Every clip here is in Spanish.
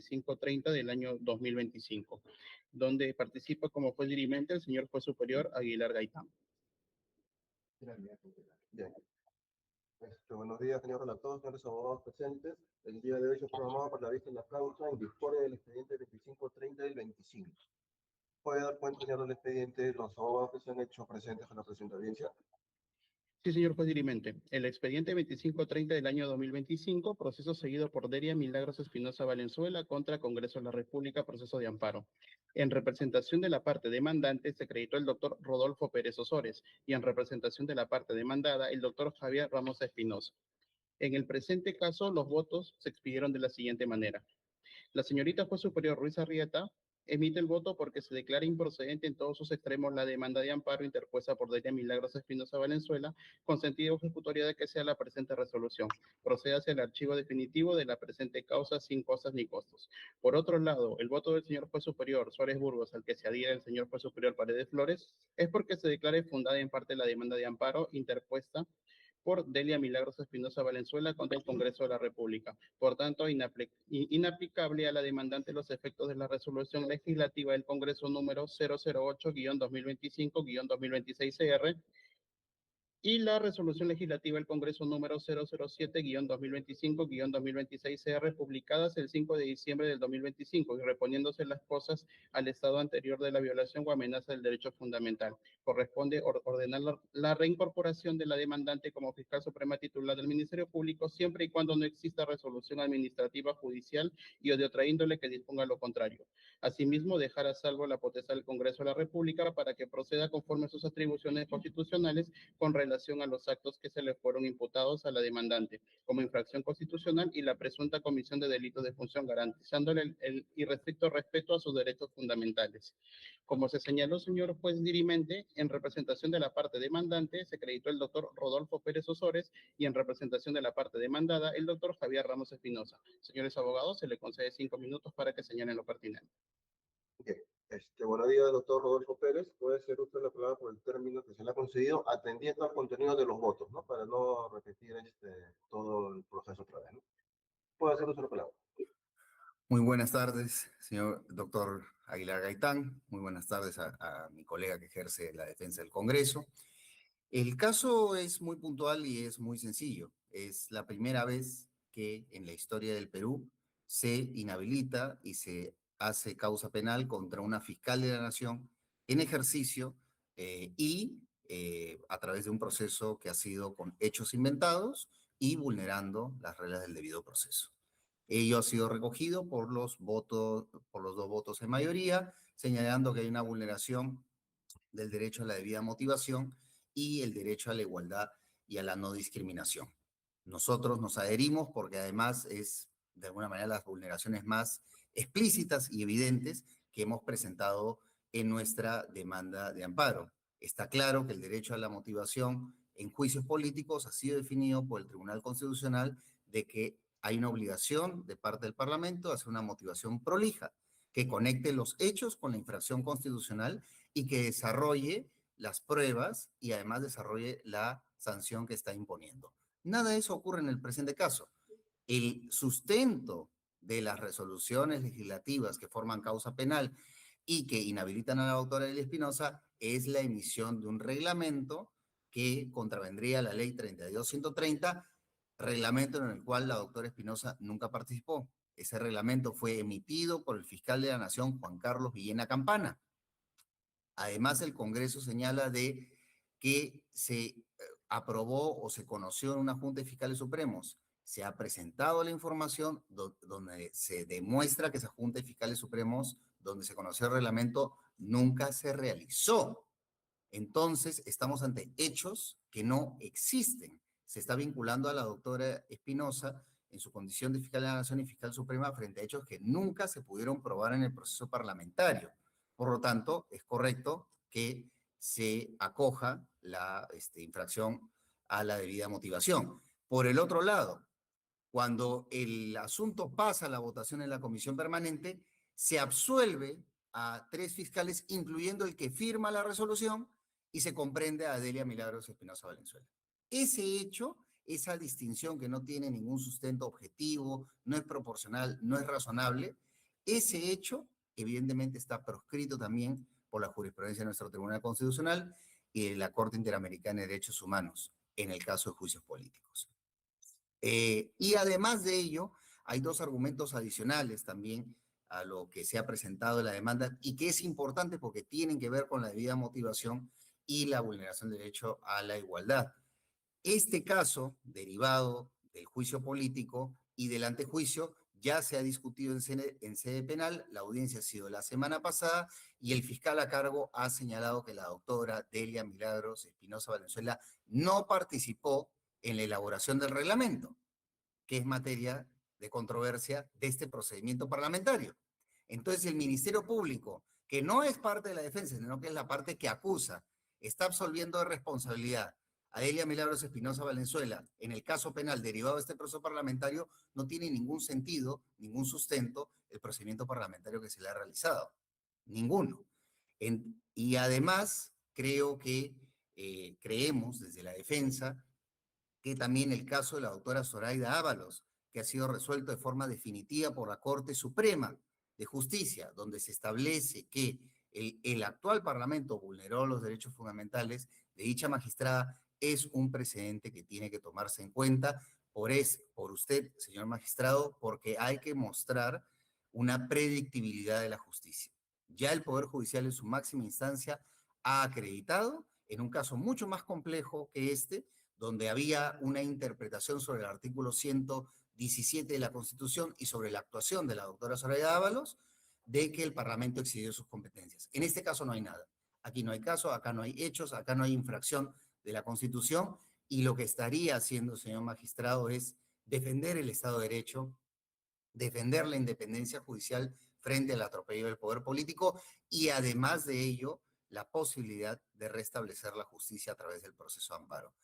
2530 del año 2025, donde participa como juez dirimente el señor juez superior Aguilar Gaitán. Bien. Buenos días, señor relator, señores abogados presentes. El día de hoy se programaba para la vista en la causa en discordia del expediente 2530 del 25. ¿Puede dar cuenta, señor, del expediente los abogados que se han hecho presentes en la presente audiencia? Sí, señor juez dirimente. El expediente 2530 del año 2025, proceso seguido por Delia Milagros Espinosa Valenzuela contra Congreso de la República, proceso de amparo. En representación de la parte demandante se acreditó el doctor Rodolfo Pérez Osores y en representación de la parte demandada el doctor Javier Ramos Espinosa. En el presente caso, los votos se expidieron de la siguiente manera. La señorita juez superior Ruiz Arrieta emite el voto porque se declara improcedente en todos sus extremos la demanda de amparo interpuesta por Delia Milagros Espinosa Valenzuela, con sentido ejecutoria de que sea la presente resolución. Procede hacia el archivo definitivo de la presente causa sin cosas ni costos. Por otro lado, el voto del señor juez superior Suárez Burgos, al que se adhiere el señor juez superior Paredes Flores, es porque se declare fundada en parte la demanda de amparo interpuesta por Delia Milagros Espinosa Valenzuela contra el Congreso de la República. Por tanto, inaplicable a la demandante los efectos de la resolución legislativa del Congreso número 008-2025-2026-CR y la resolución legislativa del Congreso número 007-2025-2026-CR publicadas el 5 de diciembre del 2025 y reponiéndose las cosas al estado anterior de la violación o amenaza del derecho fundamental. Corresponde ordenar la reincorporación de la demandante como fiscal suprema titular del Ministerio Público siempre y cuando no exista resolución administrativa, judicial y o de otra índole que disponga lo contrario. Asimismo, dejar a salvo la potestad del Congreso de la República para que proceda conforme a sus atribuciones constitucionales con relación a los actos que se le fueron imputados a la demandante como infracción constitucional y la presunta comisión de delitos de función, garantizándole el irrestricto respeto a sus derechos fundamentales. Como se señaló, señor juez dirimente, en representación de la parte demandante se acreditó el doctor Rodolfo Pérez Osores y en representación de la parte demandada el doctor Javier Ramos Espinosa. Señores abogados, se le concede 5 minutos para que señalen lo pertinente. Bien. Buenos días, doctor Rodolfo Pérez. Puede ser usted la palabra por el término que se le ha concedido, atendiendo al contenido de los votos, ¿no? Para no repetir todo el proceso otra vez, ¿no? Puede hacer usted la palabra. Muy buenas tardes, señor doctor Aguilar Gaitán. Muy buenas tardes a mi colega que ejerce la defensa del Congreso. El caso es muy puntual y es muy sencillo. Es la primera vez que en la historia del Perú se inhabilita y se hace causa penal contra una fiscal de la Nación en ejercicio a través de un proceso que ha sido con hechos inventados y vulnerando las reglas del debido proceso. Ello ha sido recogido por los dos votos en mayoría, señalando que hay una vulneración del derecho a la debida motivación y el derecho a la igualdad y a la no discriminación. Nosotros nos adherimos porque además es, de alguna manera, las vulneraciones más explícitas y evidentes que hemos presentado en nuestra demanda de amparo. Está claro que el derecho a la motivación en juicios políticos ha sido definido por el Tribunal Constitucional de que hay una obligación de parte del Parlamento de hacer una motivación prolija, que conecte los hechos con la infracción constitucional y que desarrolle las pruebas y además desarrolle la sanción que está imponiendo. Nada de eso ocurre en el presente caso. El sustento de las resoluciones legislativas que forman causa penal y que inhabilitan a la doctora Delia Espinosa es la emisión de un reglamento que contravendría la ley 32.130, reglamento en el cual la doctora Espinosa nunca participó. Ese reglamento fue emitido por el fiscal de la Nación, Juan Carlos Villena Campana. Además, el Congreso señala de que se aprobó o se conoció en una Junta de Fiscales Supremos. Se ha presentado la información donde se demuestra que esa Junta de Fiscales Supremos, donde se conoció el reglamento, nunca se realizó. Entonces, estamos ante hechos que no existen. Se está vinculando a la doctora Espinosa en su condición de fiscal de la Nación y fiscal suprema frente a hechos que nunca se pudieron probar en el proceso parlamentario. Por lo tanto, es correcto que se acoja la infracción a la debida motivación. Por el otro lado, cuando el asunto pasa a la votación en la comisión permanente, se absuelve a 3 fiscales, incluyendo el que firma la resolución, y se comprende a Delia Milagros Espinosa Valenzuela. Ese hecho, esa distinción que no tiene ningún sustento objetivo, no es proporcional, no es razonable, Ese hecho, evidentemente, está proscrito también por la jurisprudencia de nuestro Tribunal Constitucional y de la Corte Interamericana de Derechos Humanos en el caso de juicios políticos. Y además de ello, hay dos argumentos adicionales también a lo que se ha presentado en la demanda y que es importante porque tienen que ver con la debida motivación y la vulneración del derecho a la igualdad. Este caso, derivado del juicio político y del antejuicio, ya se ha discutido en sede penal, la audiencia ha sido la semana pasada y el fiscal a cargo ha señalado que la doctora Delia Milagros Espinosa Valenzuela no participó en la elaboración del reglamento, que es materia de controversia de este procedimiento parlamentario. Entonces el Ministerio Público, que no es parte de la defensa, sino que es la parte que acusa, está absolviendo de responsabilidad a Delia Milagros Espinosa Valenzuela en el caso penal derivado de este proceso parlamentario. No tiene ningún sentido, ningún sustento el procedimiento parlamentario que se le ha realizado. Ninguno. Y además, creemos desde la defensa que también el caso de la doctora Zoraida Ábalos, que ha sido resuelto de forma definitiva por la Corte Suprema de Justicia, donde se establece que el actual Parlamento vulneró los derechos fundamentales de dicha magistrada, es un precedente que tiene que tomarse en cuenta por usted, señor magistrado, porque hay que mostrar una predictibilidad de la justicia. Ya el Poder Judicial en su máxima instancia ha acreditado, en un caso mucho más complejo que este, donde había una interpretación sobre el artículo 117 de la Constitución y sobre la actuación de la doctora Zoraida Ábalos, de que el Parlamento excedió sus competencias. En este caso no hay nada. Aquí no hay caso, acá no hay hechos, acá no hay infracción de la Constitución, y lo que estaría haciendo, señor magistrado, es defender el Estado de Derecho, defender la independencia judicial frente al atropello del poder político y además de ello, la posibilidad de restablecer la justicia a través del proceso de amparo.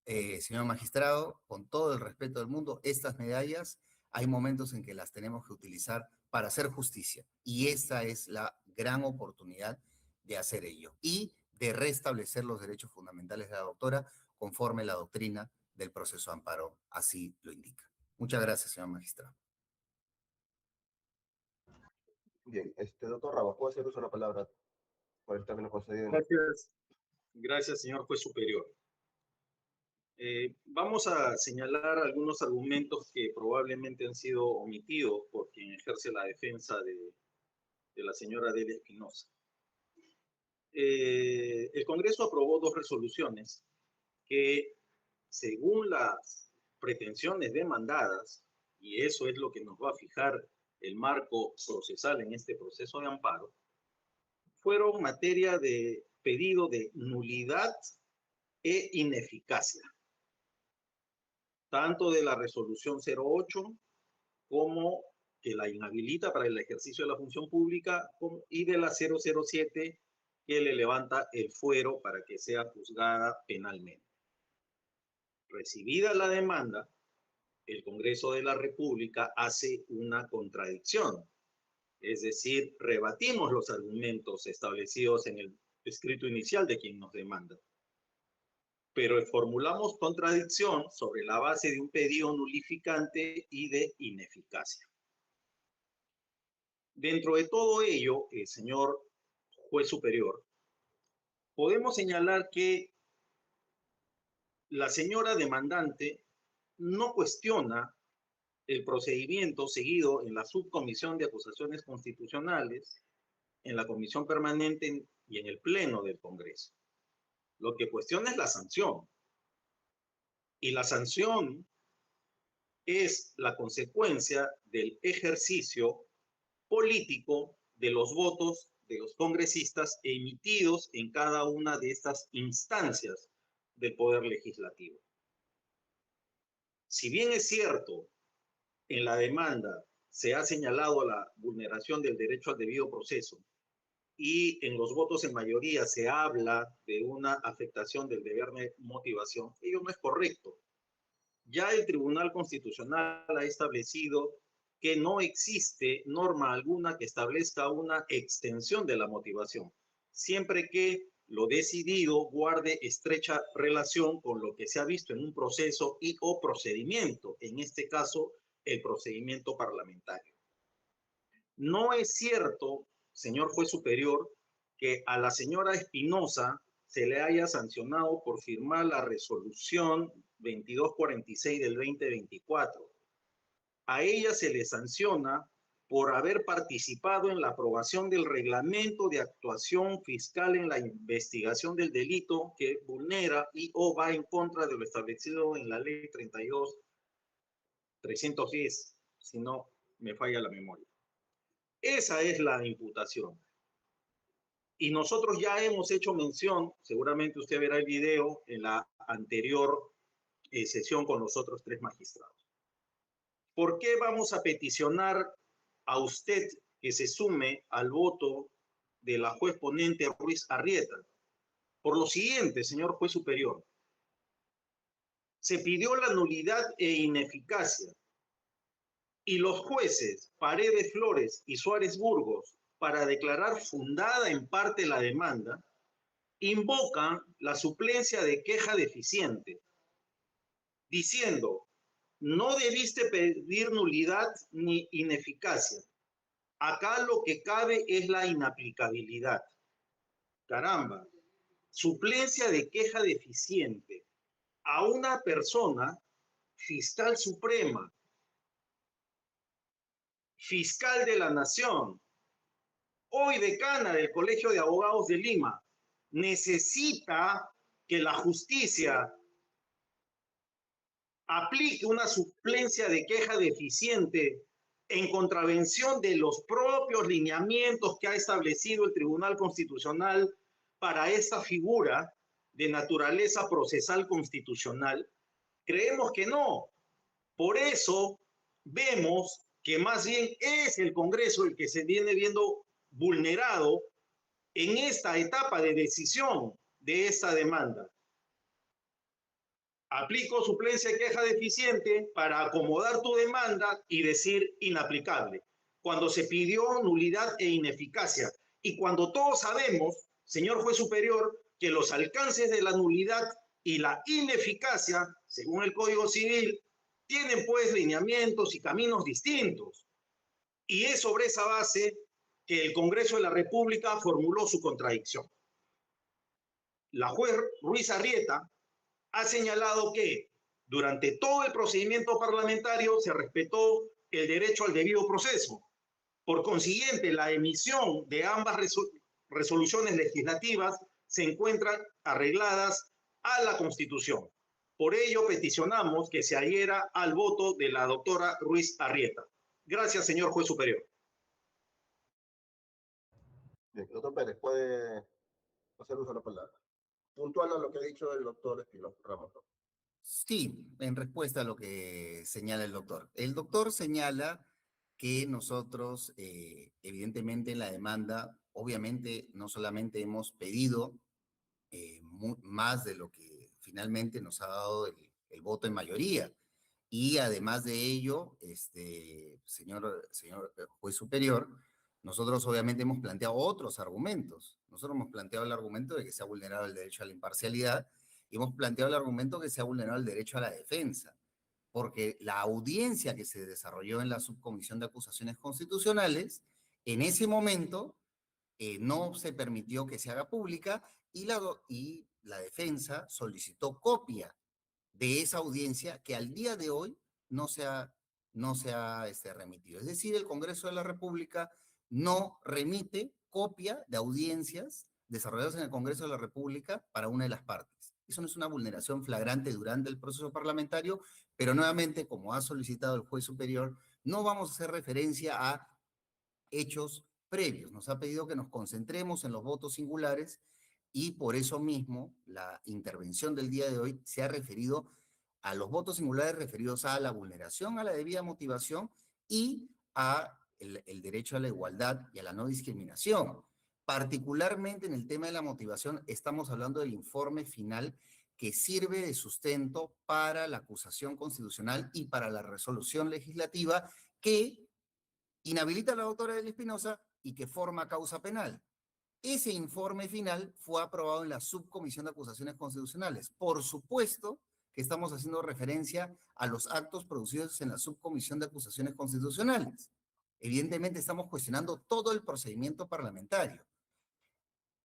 Señor magistrado, con todo el respeto del mundo, estas medallas hay momentos en que las tenemos que utilizar para hacer justicia y esta es la gran oportunidad de hacer ello y de restablecer los derechos fundamentales de la doctora conforme la doctrina del proceso de amparo así lo indica. Muchas gracias, señor magistrado. Bien, doctor Ramos, ¿puedo hacer uso de la palabra por el término concedido? Gracias. Gracias, señor juez superior. Vamos a señalar algunos argumentos que probablemente han sido omitidos por quien ejerce la defensa de la señora Delia Espinosa. El Congreso aprobó dos resoluciones que, según las pretensiones demandadas, y eso es lo que nos va a fijar el marco procesal en este proceso de amparo, fueron materia de pedido de nulidad e ineficacia, tanto de la resolución 08 como que la inhabilita para el ejercicio de la función pública y de la 007 que le levanta el fuero para que sea juzgada penalmente. Recibida la demanda, el Congreso de la República hace una contradicción, es decir, rebatimos los argumentos establecidos en el escrito inicial de quien nos demanda, pero formulamos contradicción sobre la base de un pedido nulificante y de ineficacia. Dentro de todo ello, señor juez superior, podemos señalar que la señora demandante no cuestiona el procedimiento seguido en la Subcomisión de Acusaciones Constitucionales, en la Comisión Permanente y en el Pleno del Congreso. Lo que cuestiona es la sanción. Y la sanción es la consecuencia del ejercicio político de los votos de los congresistas emitidos en cada una de estas instancias del Poder Legislativo. Si bien es cierto, en la demanda se ha señalado la vulneración del derecho al debido proceso y en los votos en mayoría se habla de una afectación del deber de motivación, ello no es correcto. Ya el Tribunal Constitucional ha establecido que no existe norma alguna que establezca una extensión de la motivación, siempre que lo decidido guarde estrecha relación con lo que se ha visto en un proceso y o procedimiento, en este caso, el procedimiento parlamentario. No es cierto, señor juez superior, que a la señora Espinosa se le haya sancionado por firmar la resolución 2246 del 2024. A ella se le sanciona por haber participado en la aprobación del reglamento de actuación fiscal en la investigación del delito que vulnera y o va en contra de lo establecido en la ley 32.310, si no me falla la memoria. Esa es la imputación. Y nosotros ya hemos hecho mención, seguramente usted verá el video en la anterior sesión con los otros 3 magistrados. ¿Por qué vamos a peticionar a usted que se sume al voto de la juez ponente Ruiz Arrieta? Por lo siguiente, señor juez superior. Se pidió la nulidad e ineficacia y los jueces Paredes Flores y Suárez Burgos, para declarar fundada en parte la demanda, invocan la suplencia de queja deficiente, diciendo: no debiste pedir nulidad ni ineficacia. Acá lo que cabe es la inaplicabilidad. Caramba, suplencia de queja deficiente a una persona, fiscal suprema, fiscal de la nación, hoy decana del Colegio de Abogados de Lima, necesita que la justicia aplique una suplencia de queja deficiente en contravención de los propios lineamientos que ha establecido el Tribunal Constitucional para esta figura de naturaleza procesal constitucional? Creemos que no. Por eso vemos que más bien es el Congreso el que se viene viendo vulnerado en esta etapa de decisión de esta demanda. Aplico suplencia de queja deficiente para acomodar tu demanda y decir inaplicable, cuando se pidió nulidad e ineficacia. Y cuando todos sabemos, señor juez superior, que los alcances de la nulidad y la ineficacia, según el Código Civil, tienen pues lineamientos y caminos distintos. Y es sobre esa base que el Congreso de la República formuló su contradicción. La juez Ruiz Arrieta ha señalado que durante todo el procedimiento parlamentario se respetó el derecho al debido proceso. Por consiguiente, la emisión de ambas resoluciones legislativas se encuentran arregladas a la Constitución. Por ello, peticionamos que se adhiera al voto de la doctora Ruiz Arrieta. Gracias, señor juez superior. Bien, doctor Pérez, puede hacer uso de la palabra. Puntual a lo que ha dicho el doctor Espinosa Ramos. Sí, en respuesta a lo que señala el doctor. El doctor señala que nosotros, evidentemente en la demanda, obviamente no solamente hemos pedido más de lo que finalmente nos ha dado el voto en mayoría, y además de ello, señor juez superior, nosotros obviamente hemos planteado otros argumentos. Nosotros hemos planteado el argumento de que se ha vulnerado el derecho a la imparcialidad y hemos planteado el argumento que se ha vulnerado el derecho a la defensa, porque la audiencia que se desarrolló en la Subcomisión de Acusaciones Constitucionales, en ese momento no se permitió que se haga pública y la defensa solicitó copia de esa audiencia que al día de hoy no se ha remitido. Es decir, el Congreso de la República no remite copia de audiencias desarrolladas en el Congreso de la República para una de las partes. Eso no es una vulneración flagrante durante el proceso parlamentario, pero nuevamente, como ha solicitado el juez superior, no vamos a hacer referencia a hechos previos. Nos ha pedido que nos concentremos en los votos singulares y por eso mismo la intervención del día de hoy se ha referido a los votos singulares referidos a la vulneración a la debida motivación y a el derecho a la igualdad y a la no discriminación. Particularmente en el tema de la motivación, estamos hablando del informe final que sirve de sustento para la acusación constitucional y para la resolución legislativa que inhabilita a la doctora Delia Espinosa y que forma causa penal. Ese informe final fue aprobado en la Subcomisión de Acusaciones Constitucionales. Por supuesto que estamos haciendo referencia a los actos producidos en la Subcomisión de Acusaciones Constitucionales. Evidentemente estamos cuestionando todo el procedimiento parlamentario.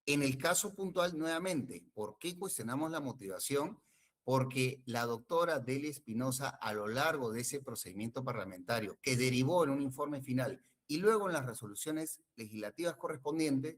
En el caso puntual, nuevamente, ¿por qué cuestionamos la motivación? Porque la doctora Delia Espinosa, a lo largo de ese procedimiento parlamentario, que derivó en un informe final y luego en las resoluciones legislativas correspondientes,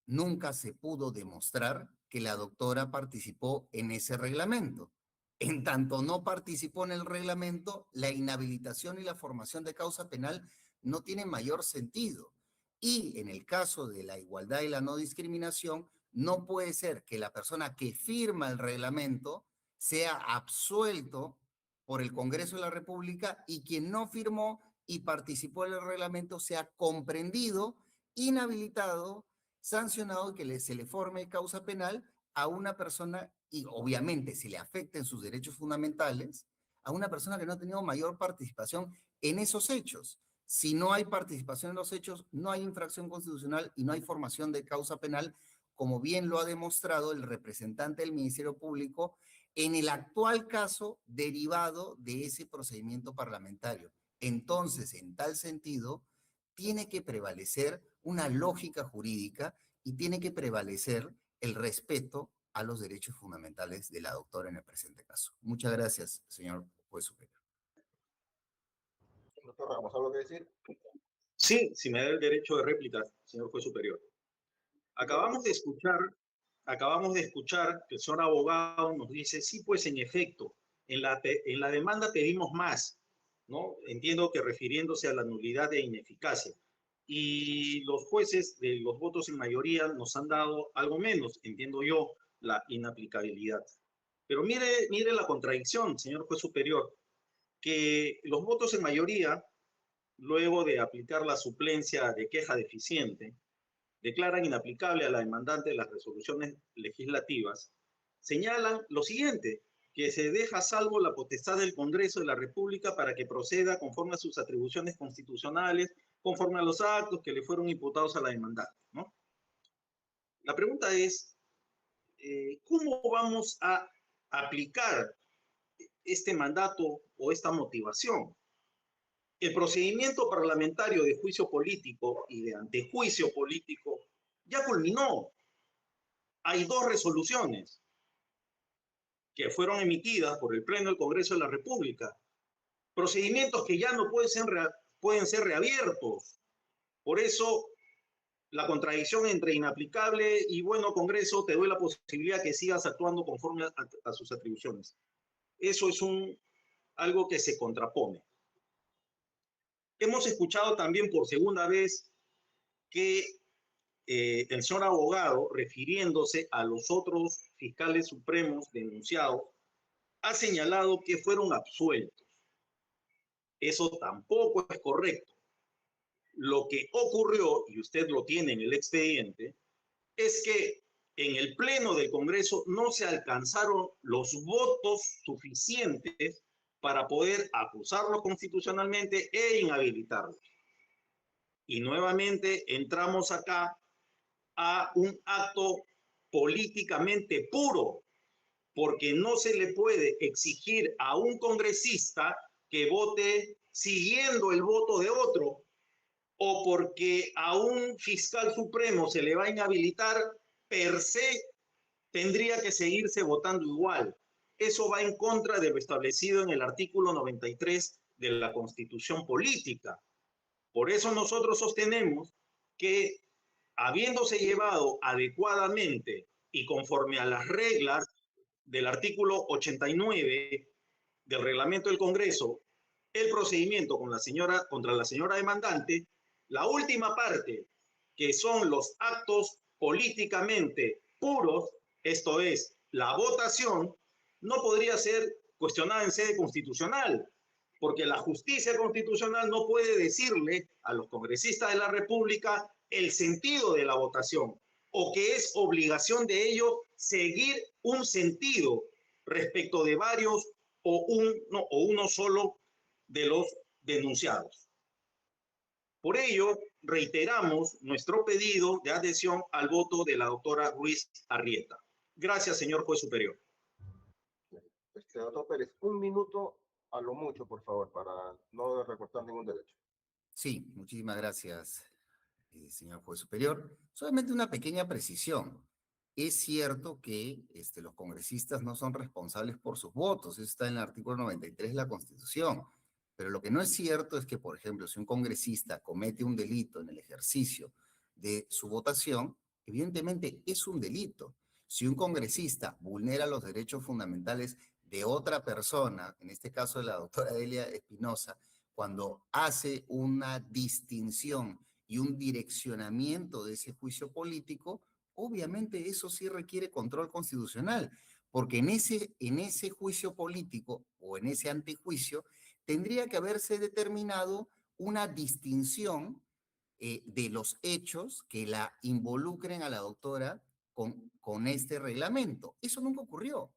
nunca se pudo demostrar que la doctora participó en ese reglamento. En tanto no participó en el reglamento, la inhabilitación y la formación de causa penal no tienen mayor sentido. Y en el caso de la igualdad y la no discriminación, no puede ser que la persona que firma el reglamento sea absuelto por el Congreso de la República y quien no firmó y participó en el reglamento sea comprendido, inhabilitado, sancionado, que se le forme causa penal a una persona y obviamente se le afecten sus derechos fundamentales a una persona que no ha tenido mayor participación en esos hechos. Si no hay participación en los hechos, no hay infracción constitucional y no hay formación de causa penal, como bien lo ha demostrado el representante del Ministerio Público en el actual caso derivado de ese procedimiento parlamentario. Entonces, en tal sentido, tiene que prevalecer una lógica jurídica y tiene que prevalecer el respeto a los derechos fundamentales de la doctora en el presente caso. Muchas gracias, señor juez superior. Doctor Ramos, ¿algo que decir? Sí, si me da el derecho de réplica, señor juez superior. Acabamos de escuchar que el señor abogado nos dice, sí, pues en efecto, en la demanda pedimos más, ¿no? Entiendo que refiriéndose a la nulidad e ineficacia. Y los jueces de los votos en mayoría nos han dado algo menos, entiendo yo, la inaplicabilidad. Pero mire la contradicción, señor juez superior, que los votos en mayoría, luego de aplicar la suplencia de queja deficiente, declaran inaplicable a la demandante de las resoluciones legislativas, señalan lo siguiente, que se deja a salvo la potestad del Congreso de la República para que proceda conforme a sus atribuciones constitucionales, conforme a los actos que le fueron imputados a la demandante, ¿no? La pregunta es, ¿cómo vamos a aplicar este mandato o esta motivación? El procedimiento parlamentario de juicio político y de antejuicio político ya culminó. Hay dos resoluciones que fueron emitidas por el Pleno del Congreso de la República. Procedimientos que ya no pueden ser reabiertos. Por eso, la contradicción entre inaplicable y bueno, Congreso, te doy la posibilidad que sigas actuando conforme a sus atribuciones. Eso es algo que se contrapone. Hemos escuchado también por segunda vez que el señor abogado, refiriéndose a los otros fiscales supremos denunciados, ha señalado que fueron absueltos. Eso tampoco es correcto. Lo que ocurrió, y usted lo tiene en el expediente, es que en el Pleno del Congreso no se alcanzaron los votos suficientes para poder acusarlos constitucionalmente e inhabilitarlos. Y nuevamente entramos acá a un acto políticamente puro, porque no se le puede exigir a un congresista que vote siguiendo el voto de otro, o porque a un fiscal supremo se le va a inhabilitar, per se tendría que seguirse votando igual. Eso va en contra de lo establecido en el artículo 93 de la Constitución Política. Por eso nosotros sostenemos que, habiéndose llevado adecuadamente y conforme a las reglas del artículo 89 del reglamento del Congreso, el procedimiento contra la señora demandante, la última parte, que son los actos políticamente puros, esto es, la votación, no podría ser cuestionada en sede constitucional, porque la justicia constitucional no puede decirle a los congresistas de la República el sentido de la votación, o que es obligación de ellos seguir un sentido respecto de varios o uno solo de los denunciados. Por ello, reiteramos nuestro pedido de adhesión al voto de la doctora Ruiz Arrieta. Gracias, señor juez superior. Doctor Pérez, un minuto a lo mucho, por favor, para no recortar ningún derecho. Sí, muchísimas gracias, señor juez superior. Solamente una pequeña precisión. Es cierto que los congresistas no son responsables por sus votos, eso está en el artículo 93 de la Constitución. Pero lo que no es cierto es que, por ejemplo, si un congresista comete un delito en el ejercicio de su votación, evidentemente es un delito. Si un congresista vulnera los derechos fundamentales de otra persona, en este caso de la doctora Delia Espinosa, cuando hace una distinción y un direccionamiento de ese juicio político, obviamente eso sí requiere control constitucional, porque en ese juicio político o en ese antejuicio tendría que haberse determinado una distinción de los hechos que la involucren a la doctora con este reglamento. Eso nunca ocurrió.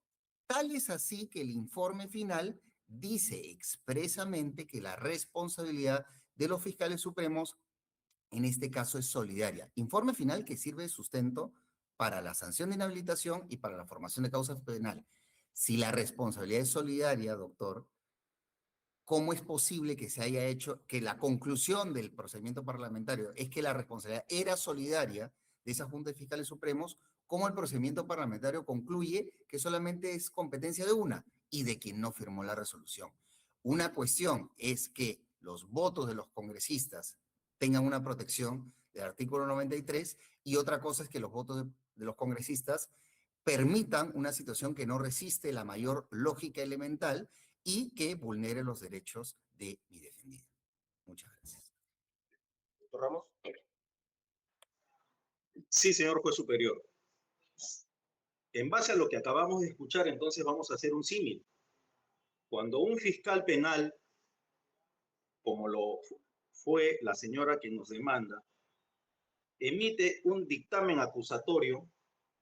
Tal es así que el informe final dice expresamente que la responsabilidad de los fiscales supremos en este caso es solidaria. Informe final que sirve de sustento para la sanción de inhabilitación y para la formación de causa penal. Si la responsabilidad es solidaria, doctor, ¿cómo es posible que se haya hecho, que la conclusión del procedimiento parlamentario es que la responsabilidad era solidaria de esa Junta de Fiscales Supremos? ¿Cómo el procedimiento parlamentario concluye que solamente es competencia de una y de quien no firmó la resolución? Una cuestión es que los votos de los congresistas tengan una protección del artículo 93 y otra cosa es que los votos de los congresistas permitan una situación que no resiste la mayor lógica elemental y que vulnere los derechos de mi defendida. Muchas gracias. Doctor Ramos. Sí, señor juez superior. En base a lo que acabamos de escuchar, entonces vamos a hacer un símil. Cuando un fiscal penal, como lo fue la señora que nos demanda, emite un dictamen acusatorio,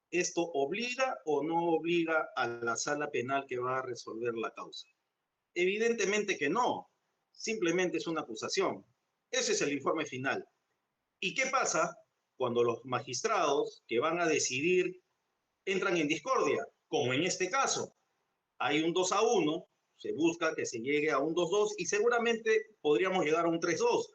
¿esto obliga o no obliga a la sala penal que va a resolver la causa? Evidentemente que no. Simplemente es una acusación. Ese es el informe final. ¿Y qué pasa cuando los magistrados que van a decidir entran en discordia? Como en este caso, hay un 2-1, se busca que se llegue a un 2-2 y seguramente podríamos llegar a un 3-2.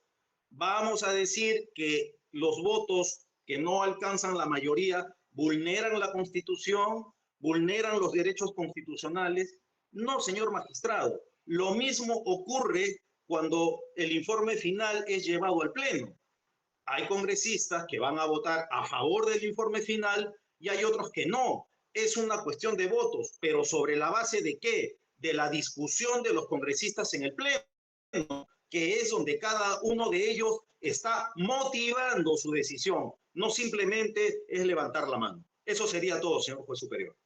Vamos a decir que los votos que no alcanzan la mayoría vulneran la Constitución, vulneran los derechos constitucionales. No, señor magistrado. Lo mismo ocurre cuando el informe final es llevado al Pleno. Hay congresistas que van a votar a favor del informe final y hay otros que no. Es una cuestión de votos, pero ¿sobre la base de qué? De la discusión de los congresistas en el Pleno, que es donde cada uno de ellos está motivando su decisión. No simplemente es levantar la mano. Eso sería todo, señor juez superior.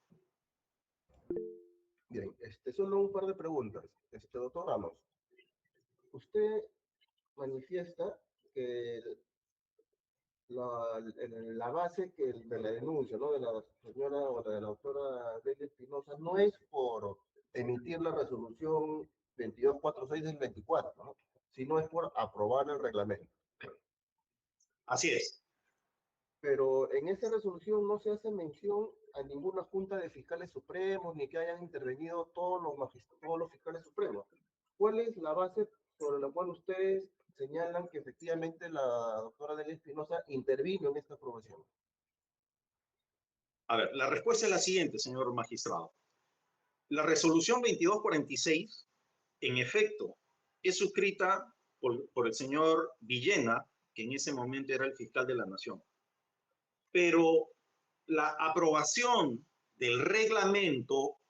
Bien, solo un par de preguntas. Doctor Ramos, usted manifiesta que la base de la denuncia, ¿no?, de la señora o de la doctora Delia Espinosa no es por emitir la resolución 2246 del 24, ¿no?, sino es por aprobar el reglamento. Así es. Pero en esa resolución no se hace mención a ninguna junta de fiscales supremos, ni que hayan intervenido todos los fiscales supremos. ¿Cuál es la base sobre la cual ustedes señalan que efectivamente la doctora Delia Espinosa intervino en esta aprobación? A ver, la respuesta es la siguiente, señor magistrado. La resolución 2246, en efecto, es suscrita por el señor Villena, que en ese momento era el fiscal de la Nación. Pero la aprobación del reglamento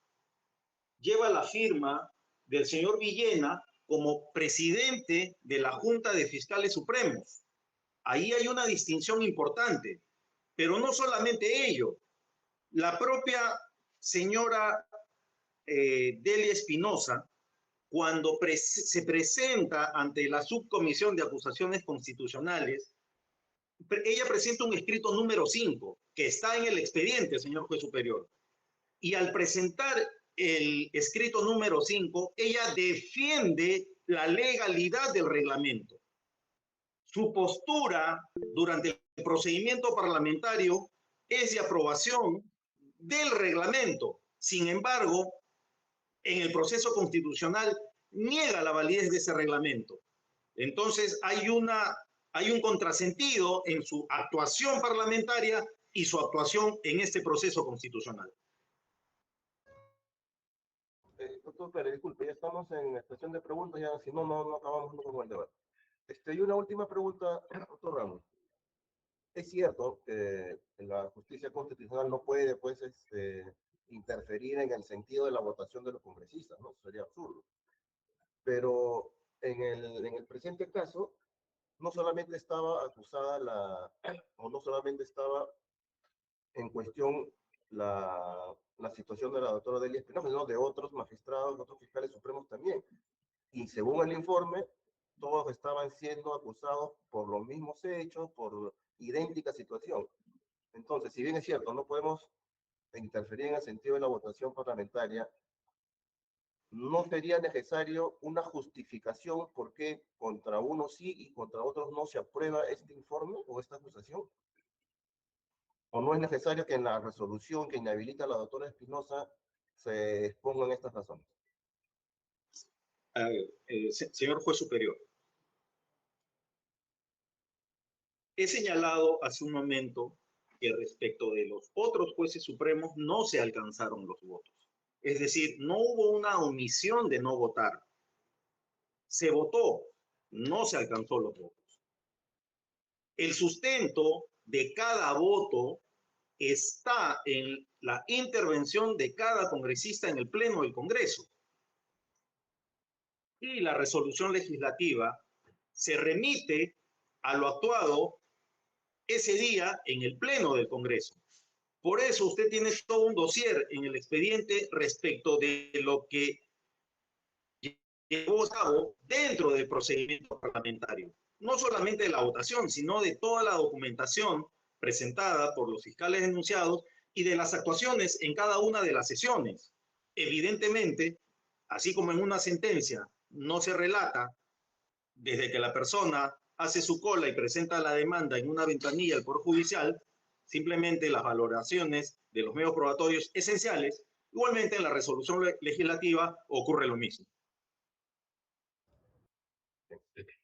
lleva la firma del señor Villena como presidente de la Junta de Fiscales Supremos. Ahí hay una distinción importante, pero no solamente ello. La propia señora Delia Espinosa, cuando se presenta ante la Subcomisión de Acusaciones Constitucionales, ella presenta un escrito número 5, que está en el expediente, señor juez superior. Y al presentar el escrito número 5, ella defiende la legalidad del reglamento. Su postura durante el procedimiento parlamentario es de aprobación del reglamento. Sin embargo, en el proceso constitucional niega la validez de ese reglamento. Entonces hay un contrasentido en su actuación parlamentaria y su actuación en este proceso constitucional. Doctor Pérez, disculpe, ya estamos en expresión de preguntas, ya si no acabamos nunca con el debate. Y una última pregunta, doctor Ramos. Es cierto que la justicia constitucional no puede, pues, interferir en el sentido de la votación de los congresistas, ¿no? Sería absurdo. Pero en el presente caso, no solamente estaba acusada o no solamente estaba en cuestión la situación de la doctora Delia Espinosa, sino de otros magistrados, otros fiscales supremos también. Y según el informe, todos estaban siendo acusados por los mismos hechos, por idéntica situación. Entonces, si bien es cierto, no podemos interferir en el sentido de la votación parlamentaria, ¿no sería necesario una justificación por qué contra unos sí y contra otros no se aprueba este informe o esta acusación? ¿O no es necesario que en la resolución que inhabilita a la doctora Espinosa se expongan estas razones? Señor juez superior, he señalado hace un momento que respecto de los otros jueces supremos no se alcanzaron los votos. Es decir, no hubo una omisión de no votar. Se votó, no se alcanzó los votos. El sustento de cada voto está en la intervención de cada congresista en el Pleno del Congreso. Y la resolución legislativa se remite a lo actuado ese día en el Pleno del Congreso. Por eso usted tiene todo un dossier en el expediente respecto de lo que llevó a cabo dentro del procedimiento parlamentario. No solamente de la votación, sino de toda la documentación presentada por los fiscales denunciados y de las actuaciones en cada una de las sesiones. Evidentemente, así como en una sentencia no se relata desde que la persona hace su cola y presenta la demanda en una ventanilla del Poder Judicial, simplemente las valoraciones de los medios probatorios esenciales, igualmente en la resolución legislativa ocurre lo mismo.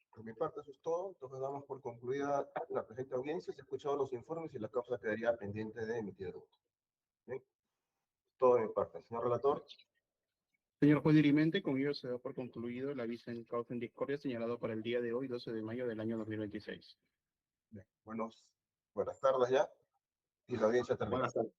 Por mi parte, eso es todo. Entonces damos por concluida la presente audiencia. Se han escuchado los informes y la causa quedaría pendiente de emitir el voto. Bien. Todo de mi parte. Señor relator. Señor juez dirimente, con ello se da por concluido el aviso en causa en discordia señalado para el día de hoy, 12 de mayo del año 2026. Bien. Buenas tardes ya. Y la audiencia termina. Buenas tardes.